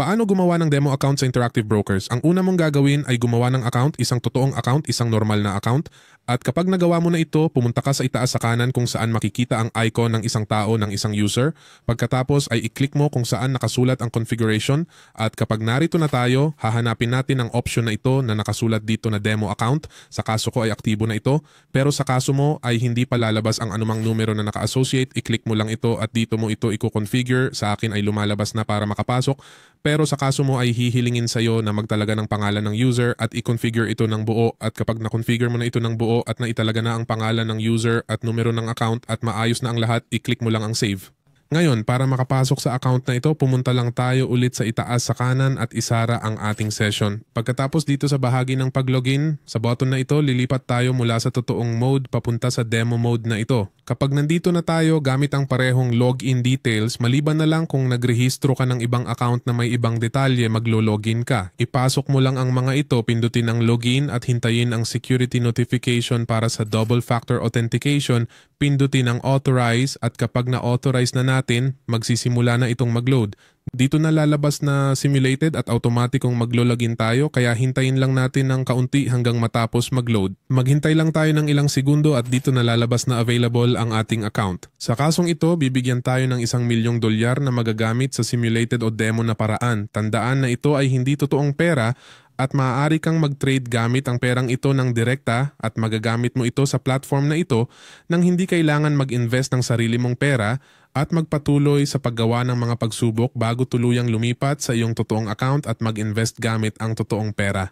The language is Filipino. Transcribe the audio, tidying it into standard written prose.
Paano gumawa ng demo account sa Interactive Brokers? Ang una mong gagawin ay gumawa ng account, isang totoong account, isang normal na account. At kapag nagawa mo na ito, pumunta ka sa itaas sa kanan kung saan makikita ang icon ng isang tao, ng isang user. Pagkatapos ay i-click mo kung saan nakasulat ang configuration. At kapag narito na tayo, hahanapin natin ang option na ito na nakasulat dito na demo account. Sa kaso ko ay aktibo na ito. Pero sa kaso mo ay hindi pa lalabas ang anumang numero na naka-associate. I-click mo lang ito at dito mo ito i-configure. Sa akin ay lumalabas na para makapasok. Pero sa kaso mo ay hihilingin sa'yo na magtalaga ng pangalan ng user at i-configure ito ng buo. At kapag na-configure mo na ito ng buo at naitalaga na ang pangalan ng user at numero ng account at maayos na ang lahat, i-click mo lang ang save. Ngayon, para makapasok sa account na ito, pumunta lang tayo ulit sa itaas sa kanan at isara ang ating session. Pagkatapos dito sa bahagi ng pag-login, sa button na ito, lilipat tayo mula sa totoong mode papunta sa demo mode na ito. Kapag nandito na tayo gamit ang parehong login details, maliban na lang kung nagrehistro ka ng ibang account na may ibang detalye, maglo-login ka. Ipasok mo lang ang mga ito, pindutin ang login at hintayin ang security notification para sa double factor authentication, pindutin ang authorize at kapag na-authorize na natin, magsisimula na itong mag-load. Dito na lalabas na simulated at automatikong maglo-login tayo kaya hintayin lang natin ng kaunti hanggang matapos mag-load. Maghintay lang tayo ng ilang segundo at dito na lalabas na available ang ating account. Sa kasong ito, bibigyan tayo ng $1,000,000 na magagamit sa simulated o demo na paraan. Tandaan na ito ay hindi totoong pera at maaari kang mag-trade gamit ang perang ito ng direkta at magagamit mo ito sa platform na ito nang hindi kailangan mag-invest ng sarili mong pera at magpatuloy sa paggawa ng mga pagsubok bago tuluyang lumipat sa iyong totoong account at mag-invest gamit ang totoong pera.